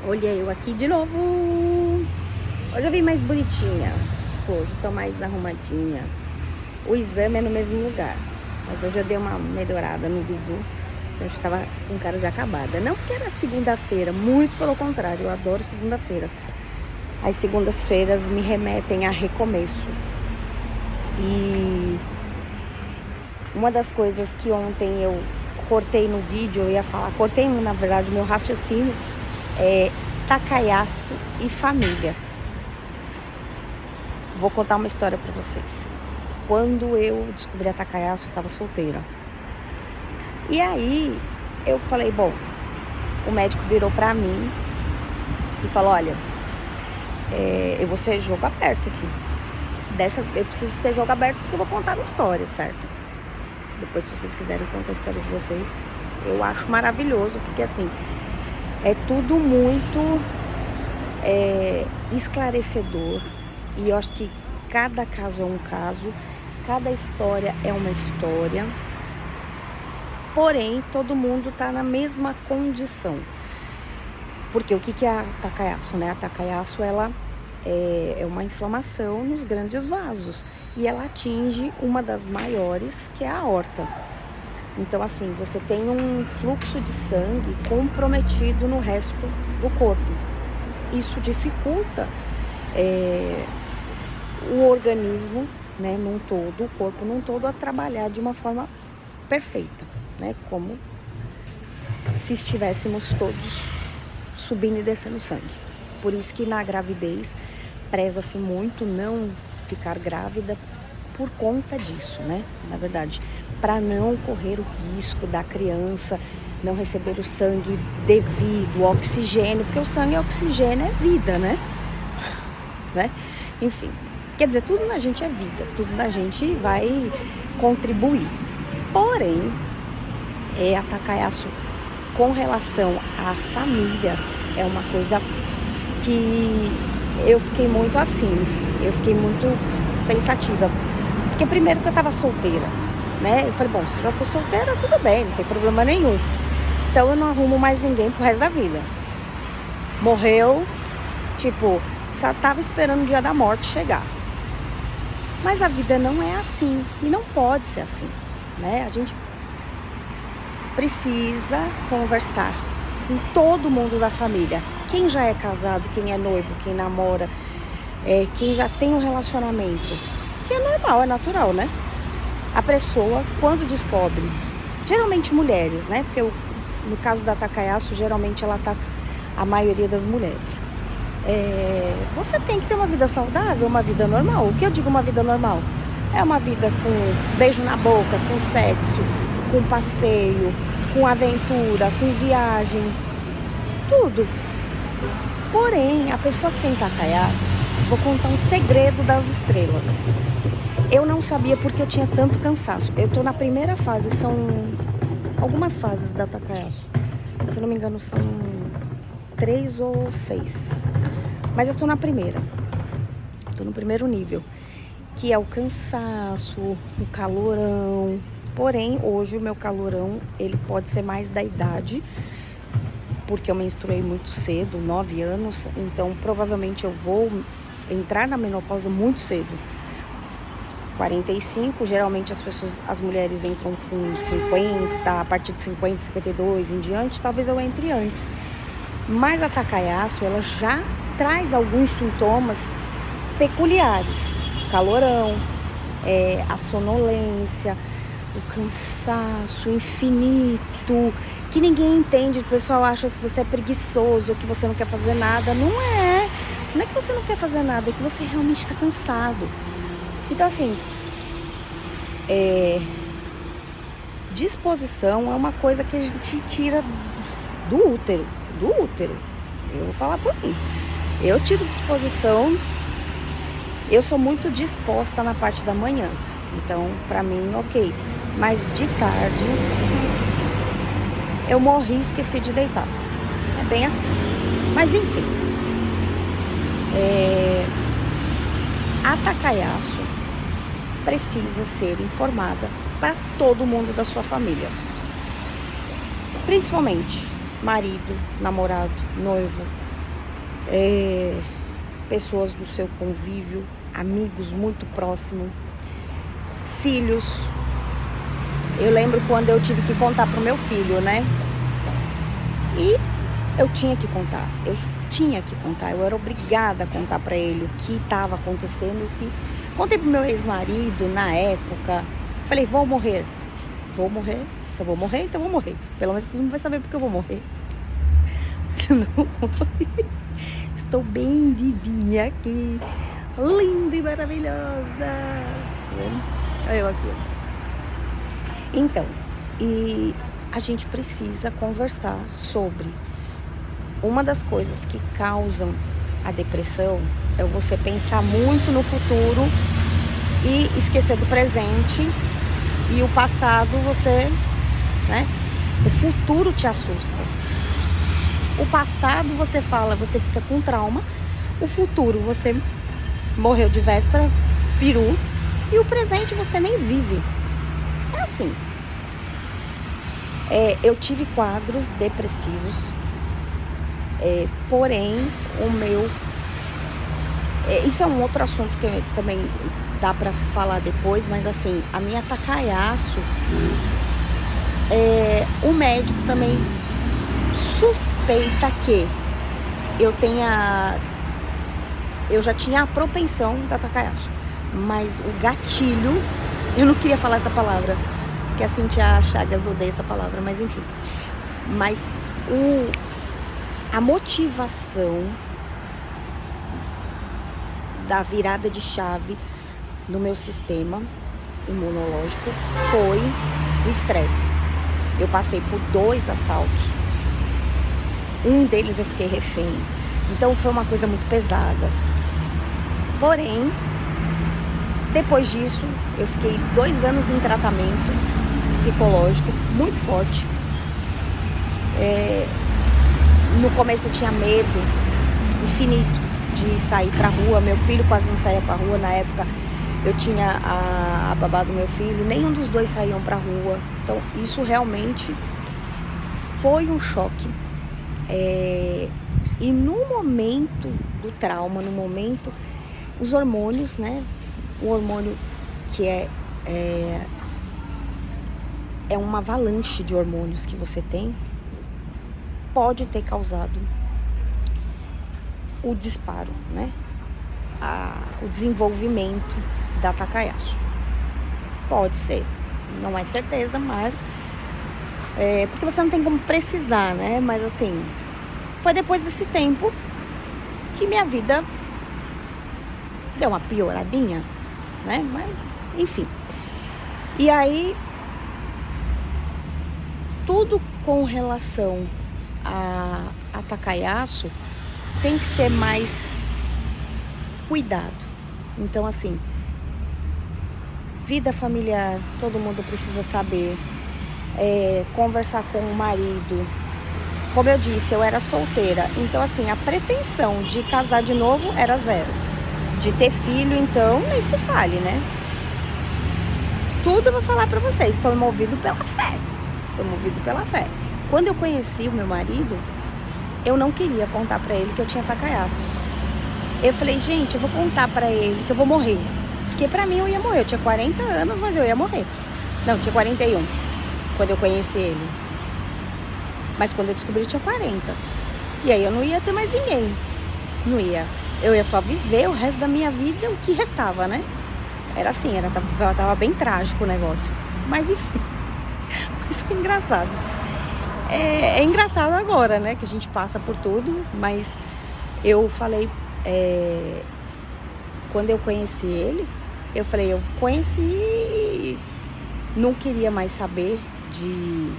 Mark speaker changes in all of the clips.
Speaker 1: Olha eu aqui de novo. Hoje eu vim mais bonitinha. Tipo, hoje estou mais arrumadinha. O exame é no mesmo lugar, mas hoje eu dei uma melhorada no visu. Eu estava com cara de acabada. Não porque era segunda-feira, muito pelo contrário. Eu adoro segunda-feira. As segundas-feiras me remetem a recomeço. E uma das coisas que ontem eu cortei no vídeo, eu ia falar, cortei na verdade o meu raciocínio, é Takayasu e família. Vou contar uma história pra vocês. Quando eu descobri a Takayasu, eu tava solteira. E aí eu falei, bom, o médico virou pra mim e falou, olha, eu vou ser jogo aberto aqui. Eu preciso ser jogo aberto porque eu vou contar a minha história, certo? Depois, se vocês quiserem contar a história de vocês, eu acho maravilhoso, porque assim, é tudo muito esclarecedor. E eu acho que cada caso é um caso, cada história é uma história. Porém, todo mundo tá na mesma condição. Porque o que é a Takayasu, né? A Takayasu, ela é uma inflamação nos grandes vasos. E ela atinge uma das maiores, que é a aorta. Então, assim, você tem um fluxo de sangue comprometido no resto do corpo. Isso dificulta o organismo, né, num todo, o corpo num todo, a trabalhar de uma forma perfeita, né? Como se estivéssemos todos subindo e descendo sangue. Por isso que na gravidez preza-se muito não ficar grávida por conta disso, né? Na verdade, para não correr o risco da criança não receber o sangue devido, o oxigênio, porque o sangue e o oxigênio é vida, né? Enfim, quer dizer, tudo na gente é vida, tudo na gente vai contribuir. Porém, a Takayasu com relação à família é uma coisa que eu fiquei muito assim, eu fiquei muito pensativa. Porque primeiro que eu tava solteira, né? Eu falei, bom, se eu já tô solteira, tudo bem, não tem problema nenhum. Então eu não arrumo mais ninguém pro resto da vida. Morreu, tipo, só tava esperando o dia da morte chegar. Mas a vida não é assim, e não pode ser assim, né? A gente precisa conversar com todo mundo da família. Quem já é casado, quem é noivo, quem namora, quem já tem um relacionamento, que é normal, é natural, né? A pessoa, quando descobre, geralmente mulheres, né? Porque no caso da Takayasu, geralmente ela ataca a maioria das mulheres. Você tem que ter uma vida saudável, uma vida normal. O que eu digo uma vida normal? É uma vida com beijo na boca, com sexo, com passeio, com aventura, com viagem, tudo. Porém, a pessoa que tem Takayasu, vou contar um segredo das estrelas. Eu não sabia porque eu tinha tanto cansaço. Eu tô na primeira fase, são algumas fases da Takayasu. Se eu não me engano, são 3 ou 6. Mas eu tô na primeira. Tô no primeiro nível, que é o cansaço, o calorão. Porém, hoje o meu calorão, ele pode ser mais da idade, porque eu menstruei muito cedo, 9 anos. Então, provavelmente eu vou entrar na menopausa muito cedo. 45, geralmente as mulheres entram com 50, a partir de 50, 52 em diante, talvez eu entre antes. Mas a Takayasu, ela já traz alguns sintomas peculiares. Calorão, a sonolência, o cansaço infinito, que ninguém entende. O pessoal acha se você é preguiçoso ou que você não quer fazer nada. Não é que você não quer fazer nada, é que você realmente está cansado. Então, assim, disposição é uma coisa que a gente tira do útero. Eu vou falar por mim. Eu tiro disposição, eu sou muito disposta na parte da manhã. Então, pra mim, ok. Mas de tarde, eu morri e esqueci de deitar. É bem assim. Mas, enfim. A Takayasu precisa ser informada para todo mundo da sua família. Principalmente marido, namorado, noivo, pessoas do seu convívio, amigos muito próximos, filhos. Eu lembro quando eu tive que contar pro meu filho, né? E eu tinha que contar, eu era obrigada a contar pra ele o que estava acontecendo, Contei pro meu ex-marido na época, falei, vou morrer, se eu vou morrer, então vou morrer, pelo menos todo mundo vai saber porque eu vou morrer. Senão, estou bem vivinha aqui, linda e maravilhosa, olha eu aqui. Então, e a gente precisa conversar sobre uma das coisas que causam a depressão é você pensar muito no futuro e esquecer do presente, e o passado você, né? O futuro te assusta. O passado você fala, você fica com trauma. O futuro você morreu de véspera, peru, e o presente você nem vive. É assim. Eu tive quadros depressivos, porém o meu... isso é um outro assunto que também dá pra falar depois, mas assim, a minha Takayasuo, o médico também suspeita que eu já tinha a propensão da Takayasuo, mas o gatilho, eu não queria falar essa palavra, porque a Cintia Chagas odeia essa palavra, mas enfim, mas a motivação da virada de chave no meu sistema imunológico foi o estresse. Eu passei por 2 assaltos. Um deles eu fiquei refém. Então foi uma coisa muito pesada. Porém, depois disso, eu fiquei 2 anos em tratamento psicológico muito forte. No começo eu tinha medo infinito de sair pra rua. Meu filho quase não saía pra rua. Na época eu tinha a babá do meu filho, nenhum dos dois saíam pra rua. Então isso realmente foi um choque. E no momento do trauma, os hormônios, né? O hormônio que é uma avalanche de hormônios que você tem, pode ter causado o disparo, né? O desenvolvimento da Takayasuo. Pode ser, não é certeza, mas porque você não tem como precisar, né? Mas assim, foi depois desse tempo que minha vida deu uma pioradinha, né? Mas, enfim. E aí, tudo com relação a Takayasuo tem que ser mais cuidado. Então, assim, vida familiar, todo mundo precisa saber. Conversar com o marido. Como eu disse, eu era solteira. Então, assim, a pretensão de casar de novo era 0. De ter filho, então, nem se fale, né? Tudo eu vou falar pra vocês. Foi movido pela fé. Quando eu conheci o meu marido, eu não queria contar pra ele que eu tinha Takayasuo. Eu falei, gente, eu vou contar pra ele que eu vou morrer. Porque pra mim eu ia morrer. Eu tinha 40 anos, mas eu ia morrer. Não, tinha 41 quando eu conheci ele. Mas quando eu descobri, eu tinha 40. E aí eu não ia ter mais ninguém. Não ia. Eu ia só viver o resto da minha vida, o que restava, né? Era assim, tava bem trágico o negócio. Mas enfim. Mas foi engraçado. É engraçado agora, né? Que a gente passa por tudo. Mas eu falei... quando eu conheci ele, eu falei, eu conheci e não queria mais saber de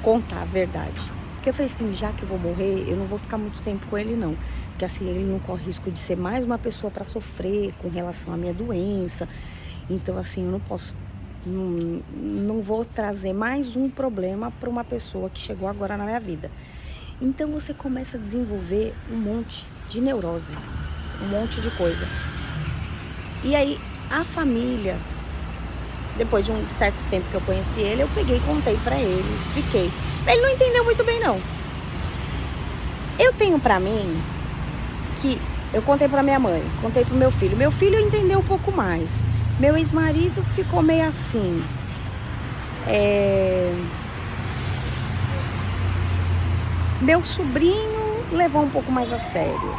Speaker 1: contar a verdade. Porque eu falei assim, já que eu vou morrer, eu não vou ficar muito tempo com ele não. Porque assim, ele não corre risco de ser mais uma pessoa para sofrer com relação à minha doença. Então assim, eu não posso, não vou trazer mais um problema para uma pessoa que chegou agora na minha vida. Então você começa a desenvolver um monte de neurose, um monte de coisa. E aí a família, depois de um certo tempo que eu conheci ele, eu peguei e contei pra ele, expliquei. Ele não entendeu muito bem não. Eu tenho pra mim que eu contei pra minha mãe, contei pro meu filho. Meu filho entendeu um pouco mais. Meu ex-marido ficou meio assim. Meu sobrinho levou um pouco mais a sério.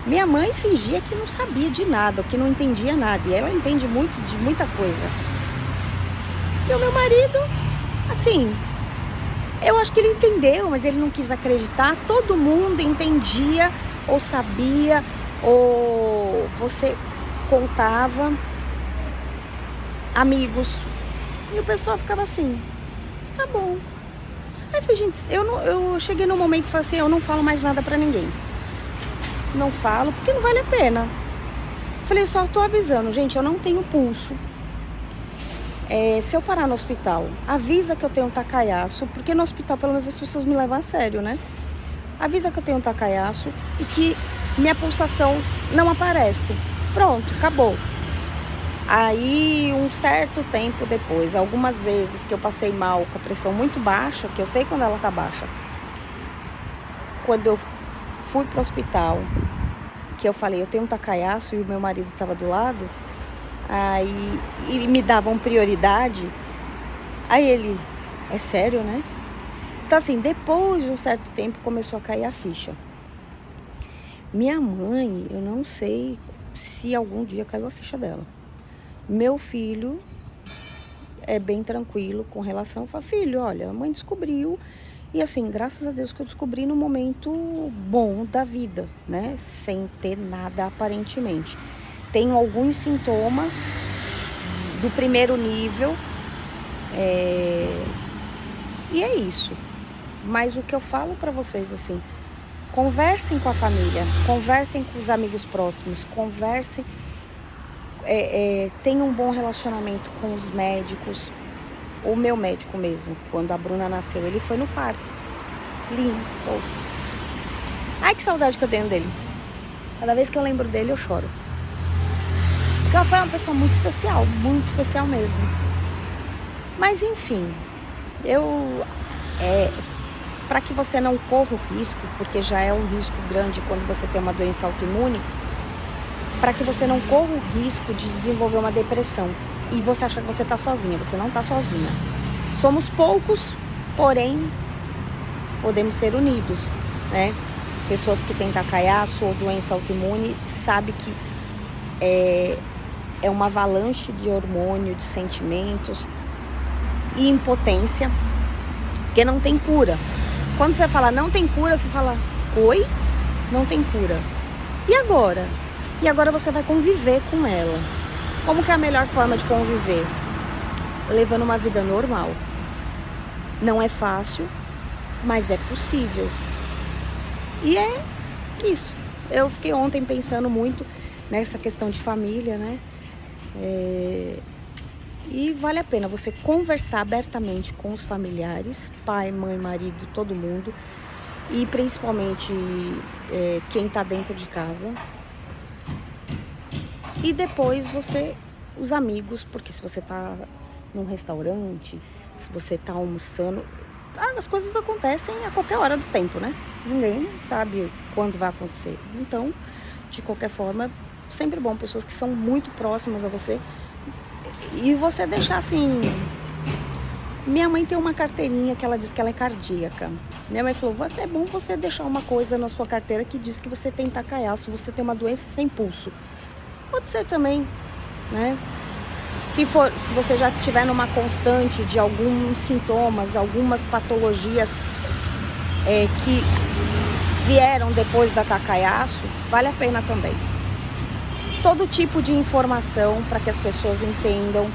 Speaker 1: Minha mãe fingia que não sabia de nada, que não entendia nada. E ela entende muito de muita coisa. E o meu marido, assim, eu acho que ele entendeu, mas ele não quis acreditar. Todo mundo entendia ou sabia, ou você contava, amigos, e o pessoal ficava assim, tá bom. Aí eu falei, gente, eu cheguei no momento e falei assim, eu não falo mais nada pra ninguém. Não falo, porque não vale a pena. Falei, só tô avisando, gente, eu não tenho pulso. Se eu parar no hospital, avisa que eu tenho um tacaiaço, porque no hospital pelo menos as pessoas me levam a sério, né? Avisa que eu tenho um tacaiaço e que minha pulsação não aparece. Pronto, acabou. Aí, um certo tempo depois, algumas vezes que eu passei mal com a pressão muito baixa, que eu sei quando ela tá baixa, quando eu fui pro hospital, que eu falei, eu tenho um tacaiaço, e o meu marido estava do lado, aí e me davam prioridade, aí ele, é sério, né? Então assim, depois de um certo tempo começou a cair a ficha. Minha mãe, eu não sei se algum dia caiu a ficha dela. Meu filho é bem tranquilo com relação, fala, filho, olha, a mãe descobriu, e assim, graças a Deus que eu descobri no momento bom da vida, né? Sem ter nada aparentemente. Tenho alguns sintomas do primeiro nível, e é isso. Mas o que eu falo pra vocês, assim, conversem com a família, conversem com os amigos próximos, conversem, tenham um bom relacionamento com os médicos. O meu médico mesmo, quando a Bruna nasceu, ele foi no parto. Lindo, fofo. Ai, que saudade que eu tenho dele. Cada vez que eu lembro dele, eu choro. Porque ela foi uma pessoa muito especial mesmo. Mas enfim, para que você não corra o risco, porque já é um risco grande quando você tem uma doença autoimune, para que você não corra o risco de desenvolver uma depressão e você achar que você está sozinha. Você não está sozinha. Somos poucos, porém podemos ser unidos, né? Pessoas que têm tacaiaço ou doença autoimune sabem que é uma avalanche de hormônio, de sentimentos e impotência, porque não tem cura. Quando você fala não tem cura, você fala, oi? Não tem cura. E agora? E agora você vai conviver com ela. Como que é a melhor forma de conviver? Levando uma vida normal. Não é fácil, mas é possível. E é isso. Eu fiquei ontem pensando muito nessa questão de família, né? E vale a pena você conversar abertamente com os familiares, pai, mãe, marido, todo mundo. E principalmente quem tá dentro de casa. E depois os amigos, porque se você tá num restaurante, se você tá almoçando, as coisas acontecem a qualquer hora do tempo, né? Ninguém sabe quando vai acontecer. Então, de qualquer forma, sempre bom pessoas que são muito próximas a você. E você deixar assim... Minha mãe tem uma carteirinha que ela diz que ela é cardíaca. Minha mãe falou, é bom você deixar uma coisa na sua carteira que diz que você tem tacaiaço, você tem uma doença sem pulso. Pode ser também, né? Se você já estiver numa constante de alguns sintomas, algumas patologias que vieram depois da tacaiaço, vale a pena também. Todo tipo de informação para que as pessoas entendam,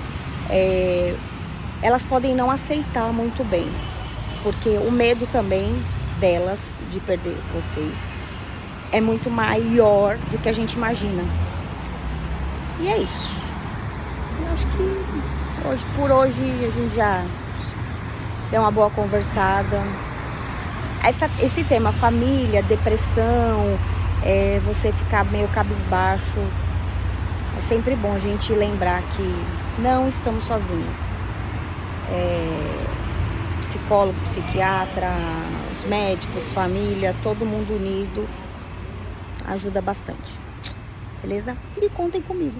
Speaker 1: elas podem não aceitar muito bem, porque o medo também delas de perder vocês é muito maior do que a gente imagina. E é isso. Eu acho que por hoje a gente já deu uma boa conversada. Esse tema, família, depressão, você ficar meio cabisbaixo, é sempre bom a gente lembrar que não estamos sozinhos. Psicólogo, psiquiatra, os médicos, família, todo mundo unido Ajuda bastante. Beleza? E contem comigo.